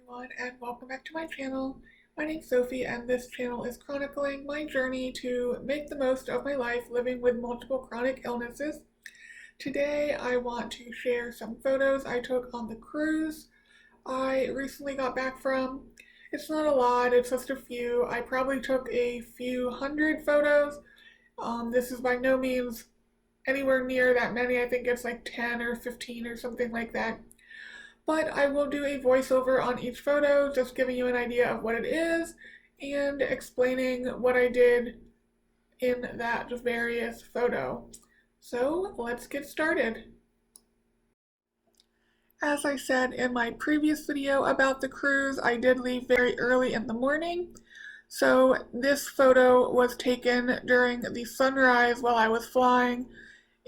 everyone, and welcome back to my channel. My name's Sophie, and this channel is chronicling my journey to make the most of my life living with multiple chronic illnesses. Today I want to share some photos I took on the cruise I recently got back from. It's not a lot, it's just a few. I probably took a few hundred photos. This is by no means anywhere near that many. I think it's like 10 or 15 or something like that. But I will do a voiceover on each photo, just giving you an idea of what it is and explaining what I did in that various photo. So let's get started. As I said in my previous video about the cruise, I did leave very early in the morning. So this photo was taken during the sunrise while I was flying.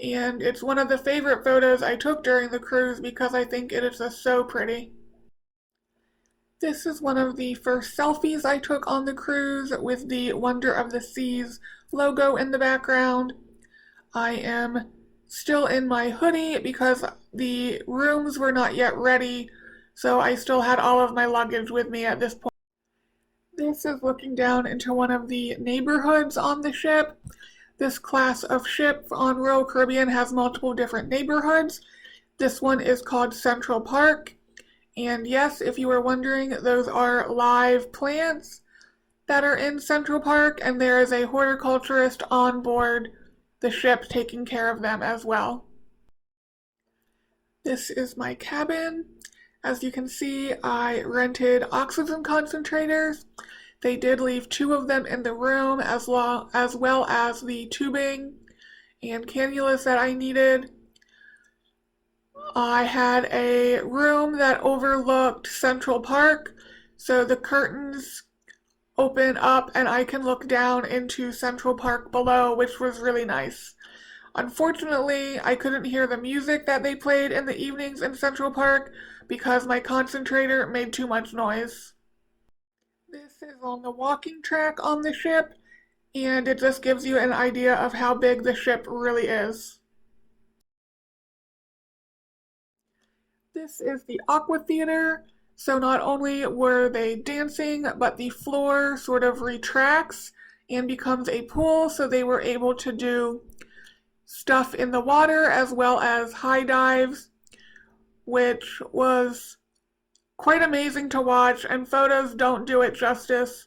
And it's one of the favorite photos I took during the cruise because I think it is just so pretty. This is one of the first selfies I took on the cruise with the Wonder of the Seas logo in the background. I am still in my hoodie because the rooms were not yet ready, so I still had all of my luggage with me at this point. This is looking down into one of the neighborhoods on the ship. This class of ship on Royal Caribbean has multiple different neighborhoods. This one is called Central Park. And yes, if you were wondering, those are live plants that are in Central Park, and there is a horticulturist on board the ship taking care of them as well. This is my cabin. As you can see, I rented oxygen concentrators. They did leave 2 of them in the room, as well as the tubing and cannulas that I needed. I had a room that overlooked Central Park, so the curtains open up and I can look down into Central Park below, which was really nice. Unfortunately, I couldn't hear the music that they played in the evenings in Central Park because my concentrator made too much noise. This is on the walking track on the ship, and it just gives you an idea of how big the ship really is. This is the Aqua Theater, so not only were they dancing, but the floor sort of retracts and becomes a pool, so they were able to do stuff in the water as well as high dives, which was quite amazing to watch, and photos don't do it justice.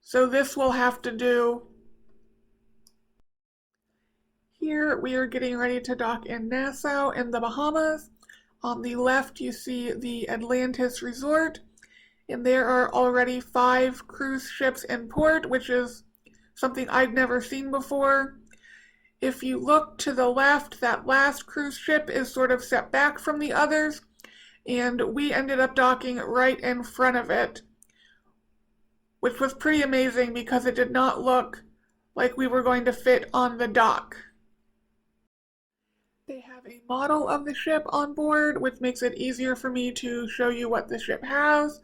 So this will have to do. Here we are getting ready to dock in Nassau in the Bahamas. On the left you see the Atlantis Resort, and there are already 5 cruise ships in port, which is something I'd never seen before. If you look to the left, that last cruise ship is sort of set back from the others, and we ended up docking right in front of it, which was pretty amazing because it did not look like we were going to fit on the dock. They have a model of the ship on board, which makes it easier for me to show you what the ship has.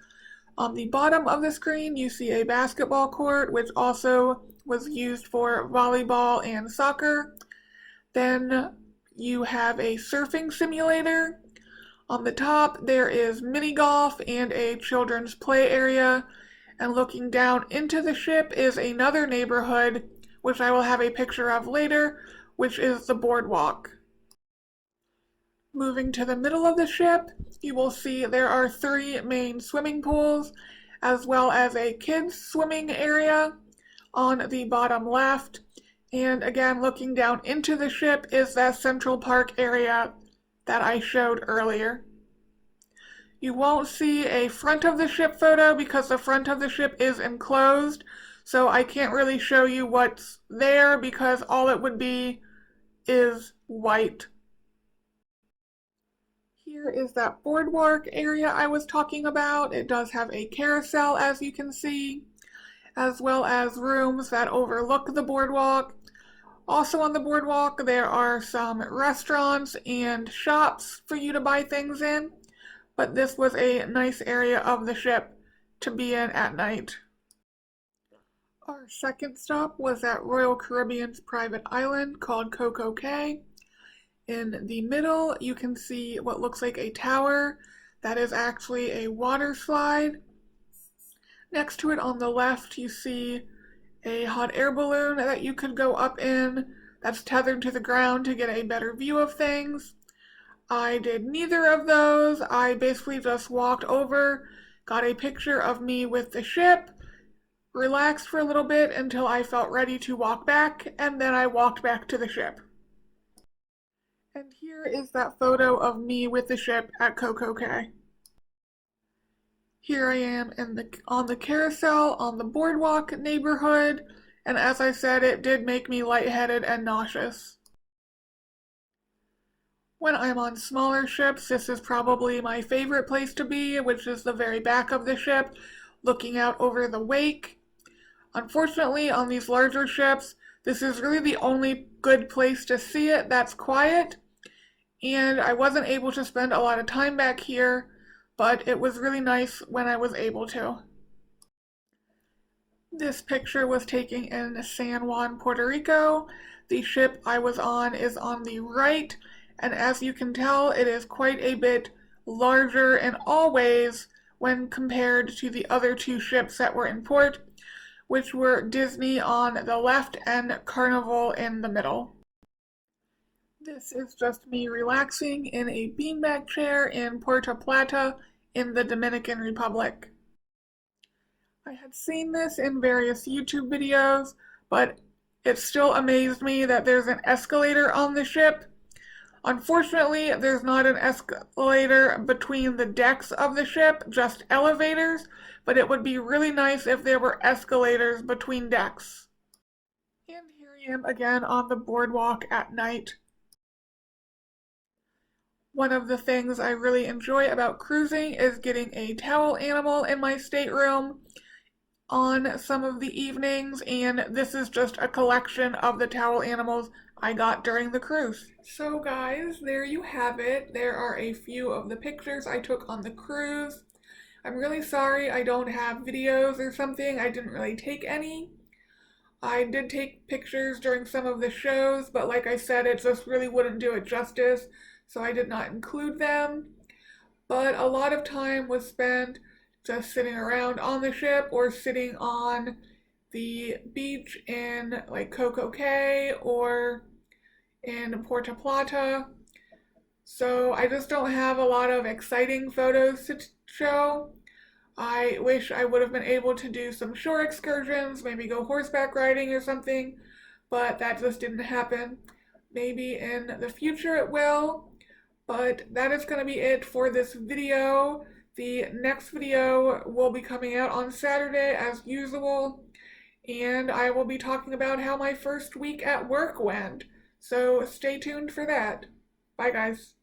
On the bottom of the screen, you see a basketball court, which also was used for volleyball and soccer. Then you have a surfing simulator. On the top, there is mini golf and a children's play area, and looking down into the ship is another neighborhood, which I will have a picture of later, which is the boardwalk. Moving to the middle of the ship, you will see there are 3 main swimming pools, as well as a kids' swimming area on the bottom left. And again, looking down into the ship is that Central Park area that I showed earlier. You won't see a front of the ship photo because the front of the ship is enclosed, so I can't really show you what's there because all it would be is white. Here is that boardwalk area I was talking about. It does have a carousel, as you can see, as well as rooms that overlook the boardwalk. Also on the boardwalk, there are some restaurants and shops for you to buy things in, but this was a nice area of the ship to be in at night. Our second stop was at Royal Caribbean's private island called Coco Cay. In the middle, you can see what looks like a tower That is actually a water slide. Next to it on the left, you see a hot air balloon that you could go up in that's tethered to the ground to get a better view of things. I did neither of those. I basically just walked over, got a picture of me with the ship, relaxed for a little bit until I felt ready to walk back, and then I walked back to the ship. And here is that photo of me with the ship at Coco Cay. Here I am on the carousel on the boardwalk neighborhood, and as I said, it did make me lightheaded and nauseous. When I'm on smaller ships, this is probably my favorite place to be, which is the very back of the ship, looking out over the wake. Unfortunately, on these larger ships, this is really the only good place to see it that's quiet, and I wasn't able to spend a lot of time back here, but it was really nice when I was able to. This picture was taken in San Juan, Puerto Rico. The ship I was on is on the right, and as you can tell, it is quite a bit larger in all ways when compared to the other two ships that were in port, which were Disney on the left and Carnival in the middle. This is just me relaxing in a beanbag chair in Puerto Plata in the Dominican Republic. I had seen this in various YouTube videos, but it still amazed me that there's an escalator on the ship. Unfortunately, there's not an escalator between the decks of the ship, just elevators, but it would be really nice if there were escalators between decks. And here I am again on the boardwalk at night. One of the things I really enjoy about cruising is getting a towel animal in my stateroom on some of the evenings, and this is just a collection of the towel animals I got during the cruise. So guys, there you have it. There are a few of the pictures I took on the cruise. I'm really sorry I don't have videos or something. I didn't really take any. I did take pictures during some of the shows, but like I said, it just really wouldn't do it justice, so I did not include them. But a lot of time was spent just sitting around on the ship or sitting on the beach in like Coco Cay or in Puerto Plata. So I just don't have a lot of exciting photos to show. I wish I would have been able to do some shore excursions, maybe go horseback riding or something, but that just didn't happen. Maybe in the future it will, but that is going to be it for this video. The next video will be coming out on Saturday as usual, and I will be talking about how my first week at work went. So stay tuned for that. Bye guys.